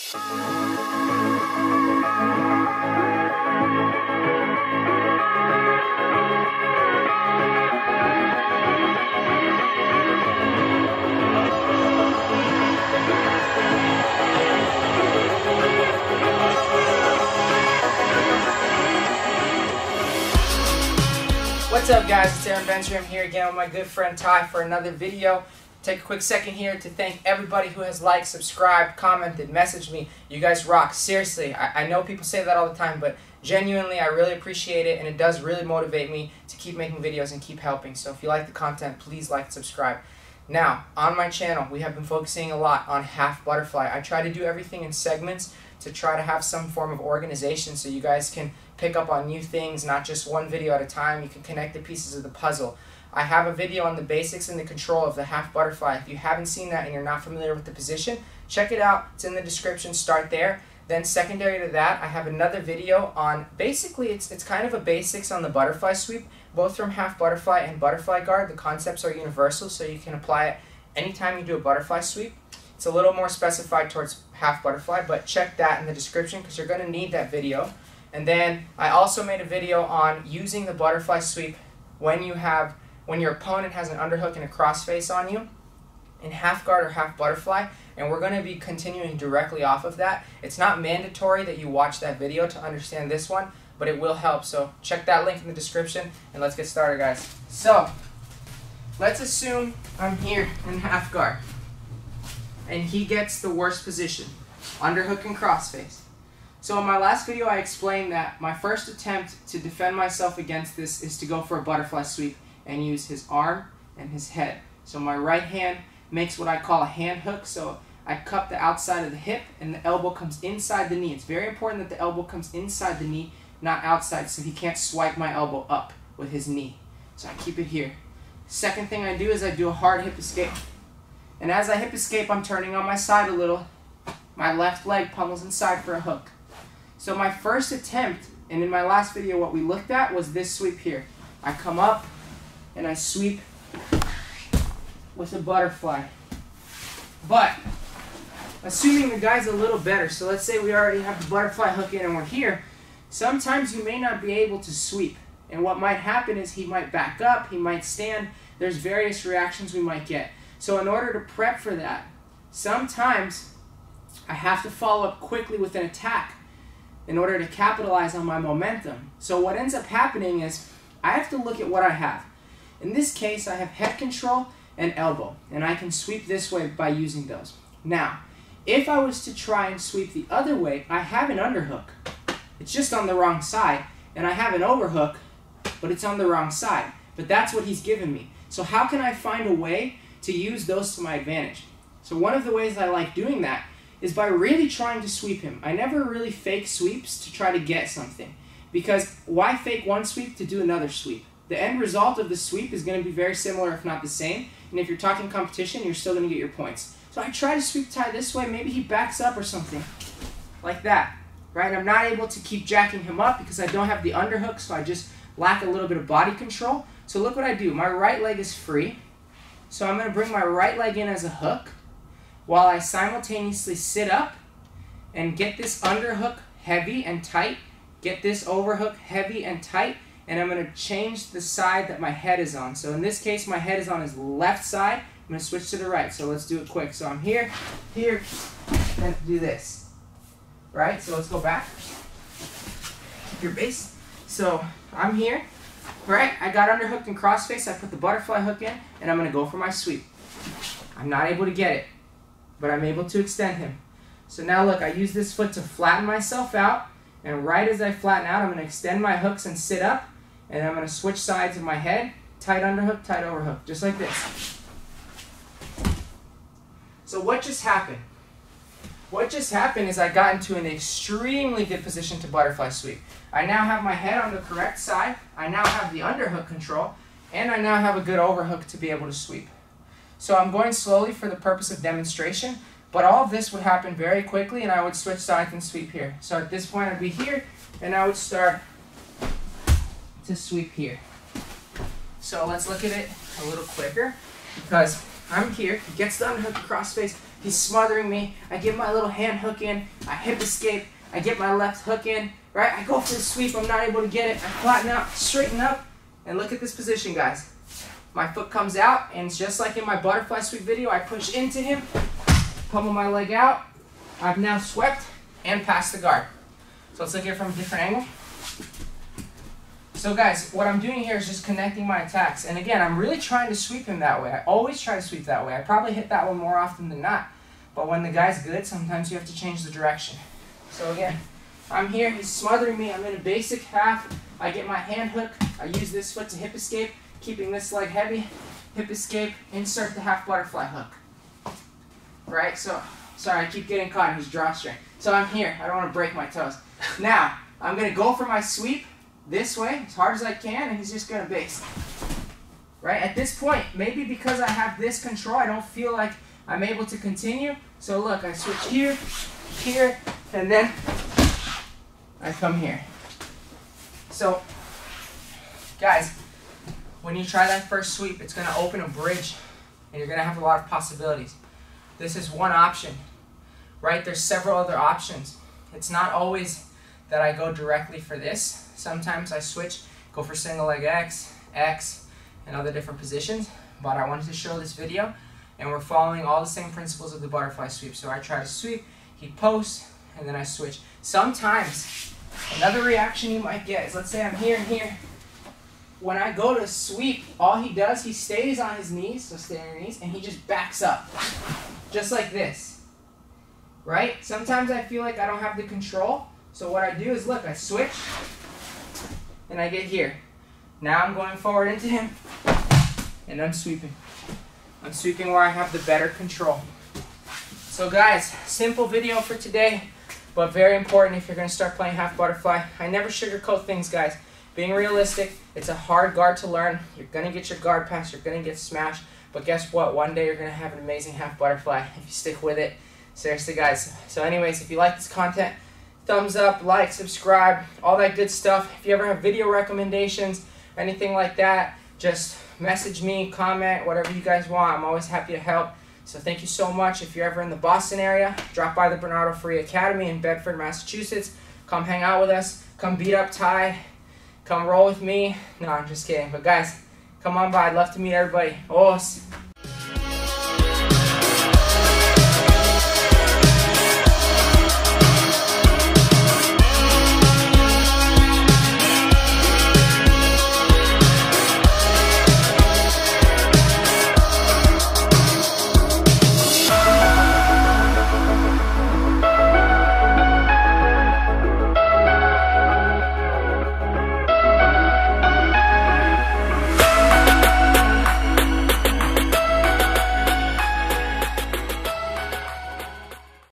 What's up, guys? It's Aaron Bencher. I'm here again with my good friend Ty for another video. Take a quick second here to thank everybody who has liked, subscribed, commented, messaged me. You guys rock. Seriously, I know people say that all the time, but genuinely I really appreciate it, and it does really motivate me to keep making videos and keep helping. So if you like the content, please like and subscribe. Now, on my channel, we have been focusing a lot on half butterfly. I try to do everything in segments to try to have some form of organization so you guys can pick up on new things, not just one video at a time. You can connect the pieces of the puzzle. I have a video on the basics and the control of the half butterfly. If you haven't seen that and you're not familiar with the position, check it out. It's in the description. Start there. Then secondary to that, I have another video on, basically it's kind of a basics on the butterfly sweep, both from half butterfly and butterfly guard. The concepts are universal, so you can apply it anytime you do a butterfly sweep. It's a little more specified towards half butterfly, but check that in the description because you're going to need that video. And then I also made a video on using the butterfly sweep when your opponent has an underhook and a crossface on you in half guard or half butterfly, and we're going to be continuing directly off of that. It's not mandatory that you watch that video to understand this one, but it will help. So check that link in the description and let's get started, guys. So let's assume I'm here in half guard and he gets the worst position, underhook and crossface. So in my last video I explained that my first attempt to defend myself against this is to go for a butterfly sweep and use his arm and his head. So my right hand makes what I call a hand hook. So I cup the outside of the hip and the elbow comes inside the knee. It's very important that the elbow comes inside the knee, not outside, so he can't swipe my elbow up with his knee. So I keep it here. Second thing I do is I do a hard hip escape. And as I hip escape, I'm turning on my side a little. My left leg pummels inside for a hook. So my first attempt, and in my last video what we looked at, was this sweep here. I come up and I sweep with a butterfly. But assuming the guy's a little better, so let's say we already have the butterfly hook in and we're here, sometimes you may not be able to sweep. And what might happen is he might back up, he might stand, there's various reactions we might get. So in order to prep for that, sometimes I have to follow up quickly with an attack in order to capitalize on my momentum. So what ends up happening is I have to look at what I have. In this case, I have head control and elbow, and I can sweep this way by using those. Now, if I was to try and sweep the other way, I have an underhook. It's just on the wrong side, and I have an overhook, but it's on the wrong side. But that's what he's given me. So how can I find a way to use those to my advantage? So one of the ways I like doing that is by really trying to sweep him. I never really fake sweeps to try to get something, because why fake one sweep to do another sweep? The end result of the sweep is going to be very similar, if not the same, and if you're talking competition, you're still going to get your points. So I try to sweep Ty this way, maybe he backs up or something, like that, right? I'm not able to keep jacking him up because I don't have the underhook, so I just lack a little bit of body control. So look what I do. My right leg is free, so I'm going to bring my right leg in as a hook, while I simultaneously sit up and get this underhook heavy and tight, get this overhook heavy and tight, and I'm going to change the side that my head is on. So in this case, my head is on his left side. I'm going to switch to the right, so let's do it quick. So I'm here, here, and do this, right? So let's go back. Keep your base. So I'm here, right? I got underhooked and crossface. I put the butterfly hook in, and I'm going to go for my sweep. I'm not able to get it, but I'm able to extend him. So now look, I use this foot to flatten myself out, and right as I flatten out, I'm going to extend my hooks and sit up, and I'm going to switch sides of my head, tight underhook, tight overhook, just like this. So what just happened? What just happened is I got into an extremely good position to butterfly sweep. I now have my head on the correct side, I now have the underhook control, and I now have a good overhook to be able to sweep. So I'm going slowly for the purpose of demonstration, but all of this would happen very quickly and I would switch sides and sweep here. So at this point I'd be here and I would start to sweep here. So let's look at it a little quicker, because I'm here, he gets the underhook crossface, He's smothering me. I get my little hand hook in. I hip escape. I get my left hook in. Right? I go for the sweep. I'm not able to get it. I flatten out, straighten up, and look at this position, guys. My foot comes out, and it's just like in my butterfly sweep video. I push into him, pummel my leg out. I've now swept and passed the guard. So let's look at it from a different angle. So guys, what I'm doing here is just connecting my attacks. And again, I'm really trying to sweep him that way. I always try to sweep that way. I probably hit that one more often than not. But when the guy's good, sometimes you have to change the direction. So again, I'm here, he's smothering me, I'm in a basic half. I get my hand hook, I use this foot to hip escape, keeping this leg heavy, hip escape, insert the half butterfly hook. Right, so, sorry, I keep getting caught in his drawstring. So I'm here, I don't want to break my toes. Now, I'm going to go for my sweep this way, as hard as I can, and he's just going to base. Right, at this point, maybe because I have this control, I don't feel like I'm able to continue. So look, I switch here, here, and then I come here. So, guys, when you try that first sweep, it's going to open a bridge, and you're going to have a lot of possibilities. This is one option, right? There's several other options. It's not always that I go directly for this. Sometimes I switch, go for single leg X, X, and other different positions. But I wanted to show this video, and we're following all the same principles of the butterfly sweep. So I try to sweep, he posts, and then I switch. Sometimes, another reaction you might get is, let's say I'm here and here. When I go to sweep, all he does, he stays on his knees, so stay on your knees, and he just backs up. Just like this. Right? Sometimes I feel like I don't have the control. So what I do is, look, I switch, and I get here. Now I'm going forward into him, and I'm sweeping. I'm sweeping where I have the better control. So guys, simple video for today, but very important if you're going to start playing half butterfly. I never sugarcoat things, guys. Being realistic, it's a hard guard to learn. You're going to get your guard pass, you're going to get smashed, but guess what? One day you're going to have an amazing half butterfly if you stick with it. Seriously, guys. So anyways, if you like this content, thumbs up, like, subscribe, all that good stuff. If you ever have video recommendations, anything like that, just message me, comment, whatever you guys want. I'm always happy to help. So thank you so much. If you're ever in the Boston area, drop by the Bernardo Free Academy in Bedford, Massachusetts. Come hang out with us. Come beat up Ty. Come roll with me. No, I'm just kidding. But guys, come on by. I'd love to meet everybody. Os.